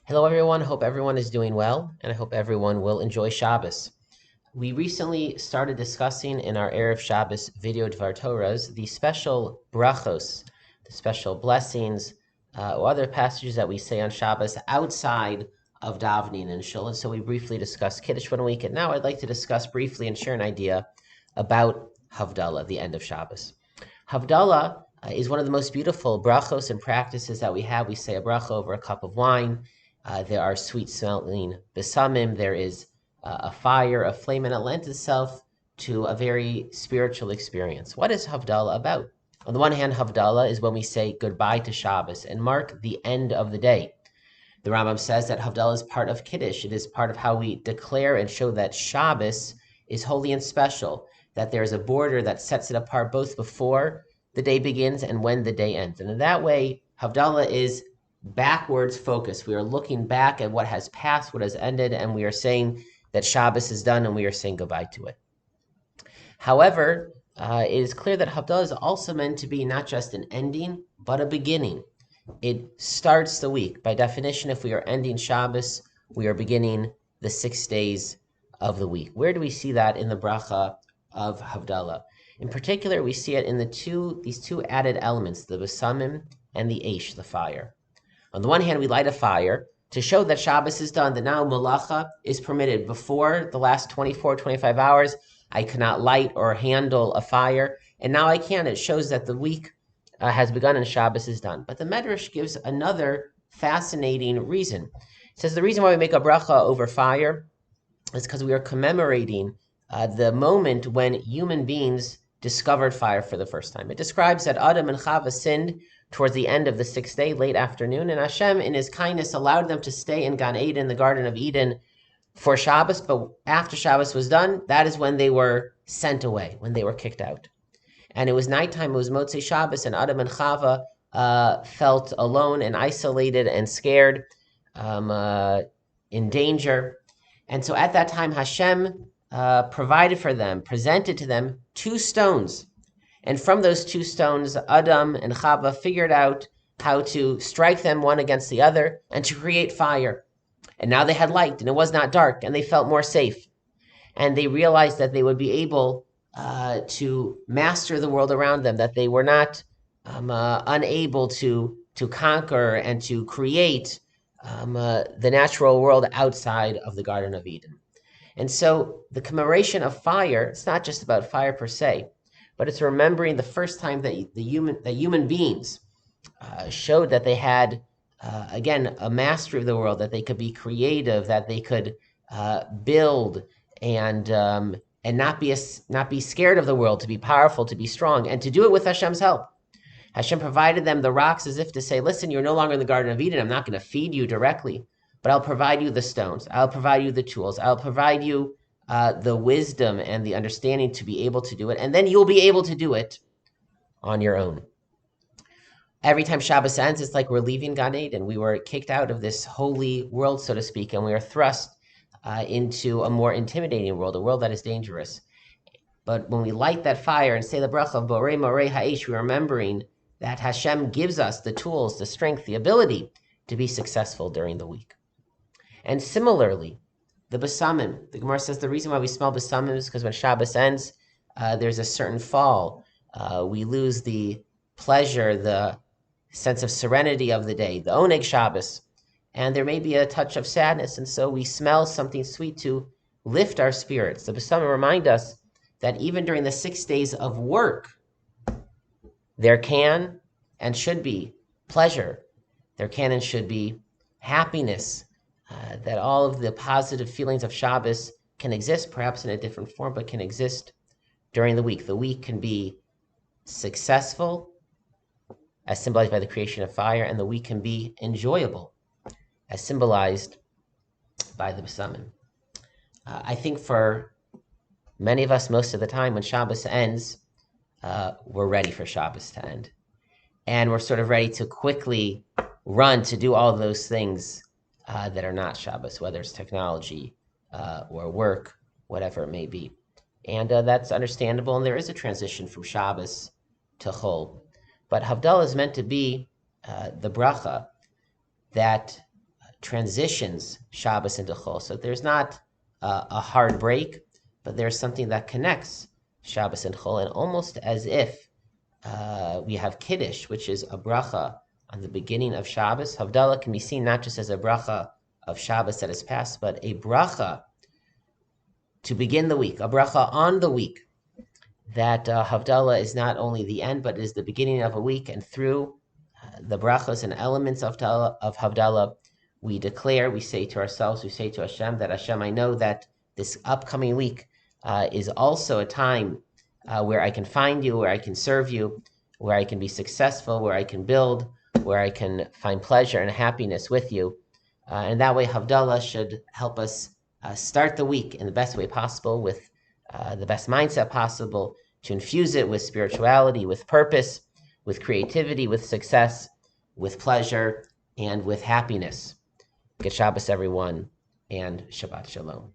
Hello, everyone. Hope everyone is doing well, and I hope everyone will enjoy Shabbos. We recently started discussing in our Erev Shabbos video Dvar Torahs the special brachos, the special blessings, or other passages that we say on Shabbos outside of davening and shul. And so we briefly discussed Kiddush 1 week, and now I'd like to discuss briefly and share an idea about Havdalah, the end of Shabbos. Havdalah is one of the most beautiful brachos and practices that we have. We say a bracha over a cup of wine. There are sweet-smelling besamim. There is a fire, a flame, and it lends itself to a very spiritual experience. What is Havdalah about? On the one hand, Havdalah is when we say goodbye to Shabbos and mark the end of the day. The Rambam says that Havdalah is part of Kiddush. It is part of how we declare and show that Shabbos is holy and special, that there is a border that sets it apart both before the day begins and when the day ends. And in that way, Havdalah is backwards focused. We are looking back at what has passed, what has ended, and we are saying that Shabbos is done and we are saying goodbye to it. However, it is clear that Havdalah is also meant to be not just an ending, but a beginning. It starts the week. By definition, if we are ending Shabbos, we are beginning the 6 days of the week. Where do we see that in the bracha of Havdalah? In particular, we see it in these two added elements, the besamim and the eish, the fire. On the one hand, we light a fire to show that Shabbos is done, that now malacha is permitted. Before the last 24, 25 hours, I could not light or handle a fire, and now I can. It shows that the week has begun and Shabbos is done. But the Medrash gives another fascinating reason. It says the reason why we make a bracha over fire is because we are commemorating the moment when human beings discovered fire for the first time. It describes that Adam and Chava sinned towards the end of the 6th day, late afternoon, and Hashem, in his kindness, allowed them to stay in Gan Eden, the Garden of Eden, for Shabbos, but after Shabbos was done, that is when they were sent away, when they were kicked out. And it was nighttime, it was Motzei Shabbos, and Adam and Chava felt alone and isolated and scared, in danger. And so at that time, Hashem provided for them, presented to them 2 stones. And from those 2 stones, Adam and Chava figured out how to strike them one against the other and to create fire. And now they had light, and it was not dark, and they felt more safe. And they realized that they would be able to master the world around them, that they were not unable to conquer and to create the natural world outside of the Garden of Eden. And so the commemoration of fire, it's not just about fire per se, but it's remembering the first time that human beings showed that they had, again, a mastery of the world, that they could be creative, that they could build and not be scared of the world, to be powerful, to be strong, and to do it with Hashem's help. Hashem provided them the rocks as if to say, listen, you're no longer in the Garden of Eden. I'm not going to feed you directly, but I'll provide you the stones. I'll provide you the tools. I'll provide you the wisdom and the understanding to be able to do it, and then you'll be able to do it on your own. Every time Shabbos ends, it's like we're leaving Gan Eden. We were kicked out of this holy world, so to speak, and we are thrust into a more intimidating world, a world that is dangerous. But when we light that fire and say the bracha of Borei Morei Ha'ish, we're remembering that Hashem gives us the tools, the strength, the ability to be successful during the week. And similarly, the besamim, the Gemara says the reason why we smell besamim is because when Shabbos ends, there's a certain fall. We lose the pleasure, the sense of serenity of the day, the Oneg Shabbos, and there may be a touch of sadness, and so we smell something sweet to lift our spirits. The besamim remind us that even during the 6 days of work, there can and should be pleasure. There can and should be happiness, that all of the positive feelings of Shabbos can exist, perhaps in a different form, but can exist during the week. The week can be successful, as symbolized by the creation of fire, and the week can be enjoyable, as symbolized by the besamim. I think for many of us, most of the time, when Shabbos ends, we're ready for Shabbos to end. And we're sort of ready to quickly run to do all those things that are not Shabbos, whether it's technology or work, whatever it may be. And that's understandable, and there is a transition from Shabbos to Chol. But Havdalah is meant to be the bracha that transitions Shabbos into Chol. So there's not a hard break, but there's something that connects Shabbos and Chol, and almost as if we have Kiddush, which is a bracha on the beginning of Shabbos. Havdalah can be seen not just as a bracha of Shabbos that has passed, but a bracha to begin the week, a bracha on the week. That Havdalah is not only the end, but is the beginning of a week, and through the brachos and elements of Havdalah, we declare, we say to ourselves, we say to Hashem, that Hashem, I know that this upcoming week is also a time where I can find you, where I can serve you, where I can be successful, where I can build, where I can find pleasure and happiness with you. And that way, Havdalah should help us start the week in the best way possible, with the best mindset possible, to infuse it with spirituality, with purpose, with creativity, with success, with pleasure, and with happiness. Good Shabbos, everyone, and Shabbat Shalom.